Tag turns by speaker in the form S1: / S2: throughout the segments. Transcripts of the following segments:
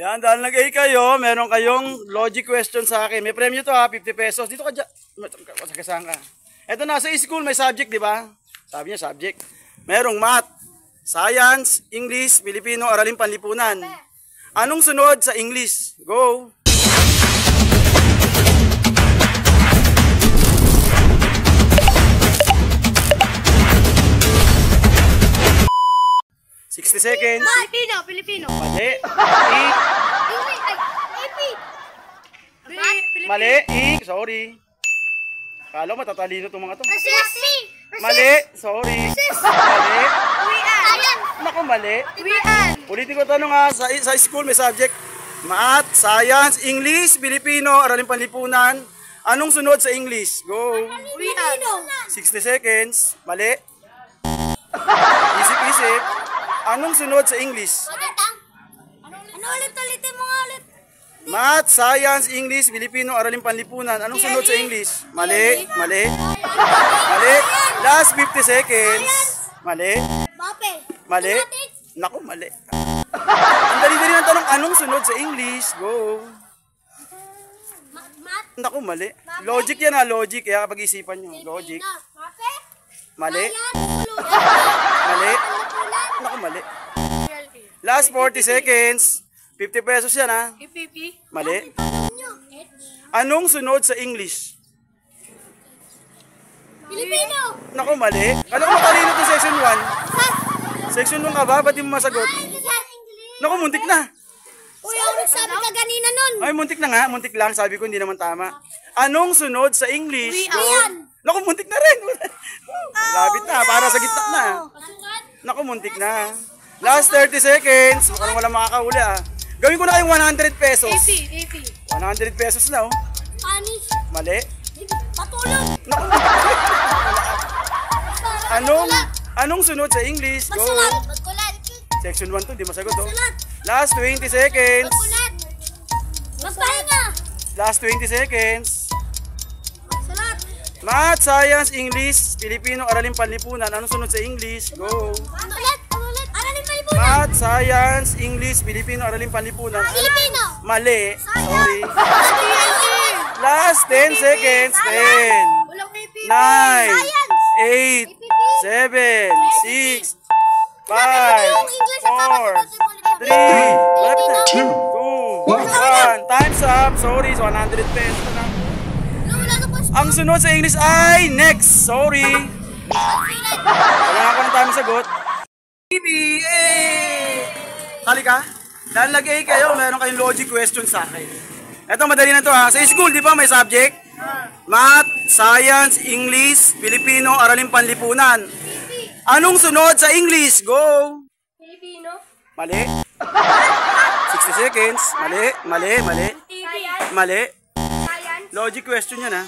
S1: Yan, dahil nag-A kayo, meron kayong logic question sa akin. May premyo to ha, 50 pesos. Dito ka dyan. Saan ka? Ito na, sa school may subject, di ba? Sabi niya subject. Merong math, science, English, Filipino, aralin panlipunan. Anong sunod sa English? Go! $60.
S2: Filipino.
S1: Mali. Mali. Sorry. Kala mo matatalino itong mga to. Mali. Sorry. Mali. Naku, mali. Ulitin ko tanong ha. Sa school may subject. Math, Science, English, Filipino, aralin panlipunan. Anong sunod sa English? Go. 60 seconds. Mali. Isip-isip. Anong sunod sa English?
S2: Ano ulit-ulitin mo nga ulit?
S1: Math, Science, English, Filipino, aralin panlipunan. Anong sunod sa English? Mali. Mali. Mali. Last 50 seconds. Mali. Mali. Naku, mali. Ang dali-dali ng tanong, anong sunod sa English? Go. Naku, mali. Logic yan ha, logic. Kaya kapag isipan nyo, logic. Mali. Mali. Naku, mali. Last 40 seconds. 50 pesos yan ha. Mali. Anong sunod sa English?
S2: Filipino.
S1: Naku, mali. Alam ko matalino to section 1. Section 1 ka ba? Ba't di mo masagot? Naku, muntik na.
S2: Uy, ako nagsabi ka ganina nun.
S1: Ay, muntik na nga. Muntik lang. Sabi ko, hindi naman tama. Anong sunod sa English? Naku, muntik na rin. Lapit na. Para sa gitna na. Naku, muntik na. Last 30 seconds. Mukhang walang makakahuli ah. Gawin ko na kayong 100 pesos. 100 pesos na oh.
S2: Spanish.
S1: Mali.
S2: Patulog.
S1: Naku, anong sunod sa English? Go.
S2: Magkulat.
S1: Section 1 to, di masagot oh. Last 20 seconds.
S2: Magkulat. Magpahinga.
S1: Last 20 seconds.
S2: Salat.
S1: Math, Science, English, Filipino, aralin panlipunan. Anong sunod sa English? Go.
S2: Ulit. Aralin malipunan.
S1: Math, Science, English, Filipino, aralin panlipunan.
S2: Filipino.
S1: Mali. Sorry. Last 10 seconds. 10, 9, 8, 7, 6, 5, 4, 3, 2, 1. Time's up. Sorry, 100 pesos na. Ang sunod sa English ay next. Sorry. Wala ako ng tamang sagot. PBA! Halika. Dahil nag-A kayo, meron kayong logic question sa akin. Ito, madali na to ha. Sa school, di ba may subject? Math, Science, English, Filipino, aralin panlipunan. Anong sunod sa English? Go!
S2: Filipino.
S1: Mali. 60 seconds. Mali, mali, mali. Mali. Logic question yan ha.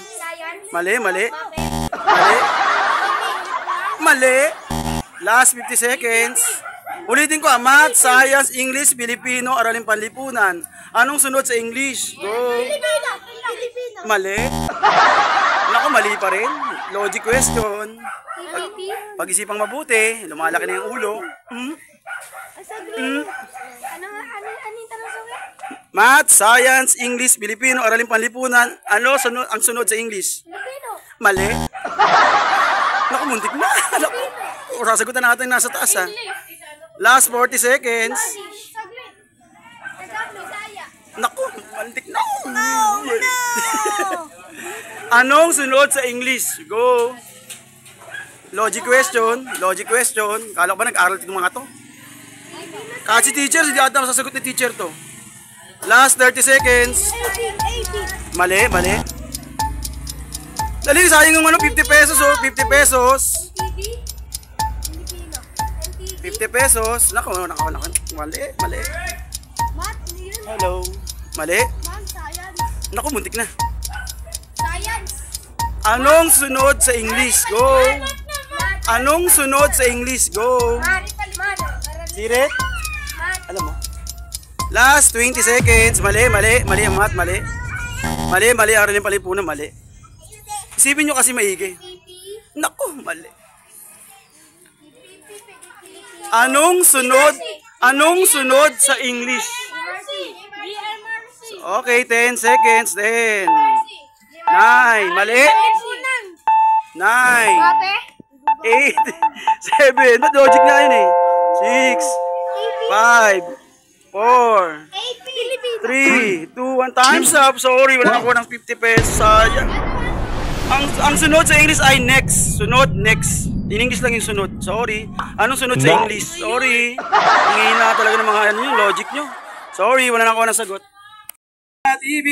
S1: Mali, mali. Mali. Mali. Last 50 seconds. Ulitin ko, Math, Science, English, Filipino, aralin panlipunan. Anong sunod sa English? Go. Mali. Naku, mali pa rin. Logic question. Pag-isipang mabuti, lumalaki na yung ulo. Math, Science, English, Filipino, aralin panlipunan. Ano ang sunod sa English? Mali. Naku, muntik na. Sasagutan natin nasa taas ha. Last 40 seconds. Naku, muntik na. Anong sunod sa English? Go. Logic question. Logic question. Kala ko ba nag-aral itong mga to? Kasi teacher, hindi ata masasagot ni teacher to. Last 30 seconds. Mali, mali. Dali, sayang yung 50 pesos oh. 50 pesos. 50 pesos. Naku, mali, mali. Hello. Mali. Naku, muntik na. Anong sunod sa English? Go. Anong sunod sa English? Go. Siret? Alam mo? Last 20 seconds. Mali, mali, mali ang math, mali. Mali, mali, aralin panlipunan, mali. Isipin nyo kasi maigi. Naku, mali. Anong sunod sa English? Okay, 10 seconds. 10. 9. Mali. 9. 8. 7. Ba't logic na yun eh? 6. 5. 4. 3. 2. 1. Time's up. Sorry, wala ako ng 50 pesos. Sayang. Ang sunod sa English ay next. Sunod, next. In English lang yung sunod. Sorry. Anong sunod sa English? Sorry. Ang hina talaga ng mga ano yung logic nyo. Sorry, wala na ako ng sagot. TV!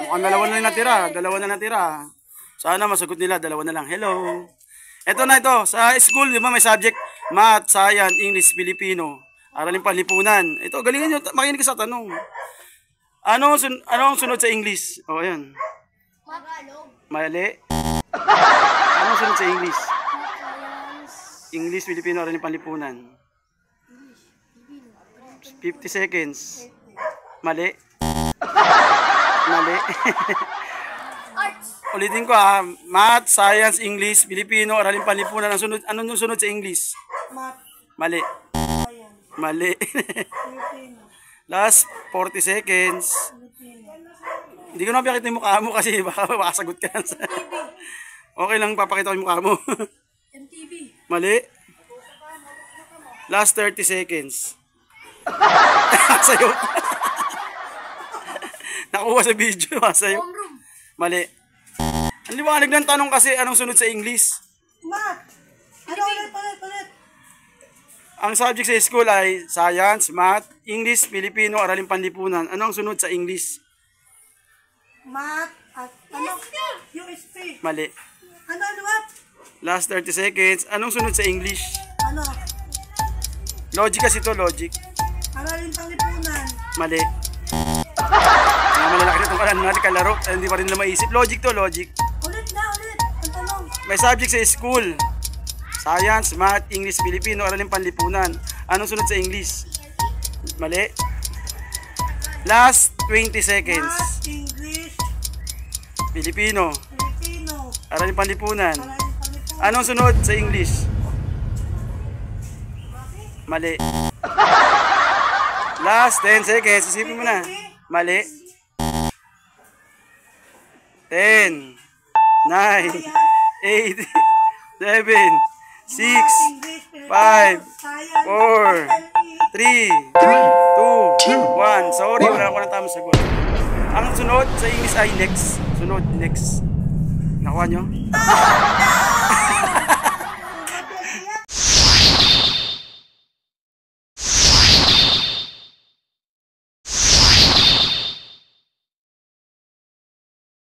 S1: Mukhang dalawa na natira. Dalawa na natira. Sana masagot nila. Dalawa na lang. Hello. Ito na ito. Sa school, di ba may subject? Math, Science, English, Filipino. Aralin Panlipunan. Ito, galingan nyo. Makinig ka sa tanong. Ano ang sunod sa English? O, ayan. Mali. Anong sunod sa English? English, Filipino, Aralin Panlipunan. 50 seconds. Mali. Mali. Ulitin ko ha. Math, Science, English, Filipino, Aralin Panlipunan. Anong sunod sa English? Mali. Mali. Last 40 seconds. Hindi ko na pakita yung mukha mo kasi baka makasagot ka. Okay lang, papakita ko yung mukha mo. MTV. Mali. Last 30 seconds. Sayo. Nakuha sa video. Sayo. Mali. Ang liwanag ng tanong kasi anong sunod sa English?
S3: Math. Ulit.
S1: Ang subject sa school ay Science, Math, English, Filipino, Aralin Panlipunan. Ano ang sunod sa English?
S3: Math at ano? USP.
S1: Mali.
S3: Ano?
S1: Last 30 seconds. Anong sunod sa English?
S3: Ano?
S1: Logic kasi to, logic.
S3: Aralin Panlipunan.
S1: Mali. Mga malalaki na itong kalan natin kalaro. Hindi pa rin nila maisip. Logic to, logic.
S3: Ulit. Ang tanong.
S1: May subject sa school. Science, Math, English, Filipino, Aralin Panlipunan. Anong sunod sa English? Mali. Last 20 seconds.
S3: Math, English,
S1: Filipino,
S3: Filipino,
S1: Aralin Panlipunan.
S3: Aralin Panlipunan.
S1: Anong sunod sa English? Mali. Last 10 seconds. Isipin mo na. Mali. 10, 9, 8, 7, 6, 5, 4, 3, 2, 1. Sorry, wala ako ng tamang sagot. Ang sunod sa English ay next. Sunod, next. Nakuha nyo?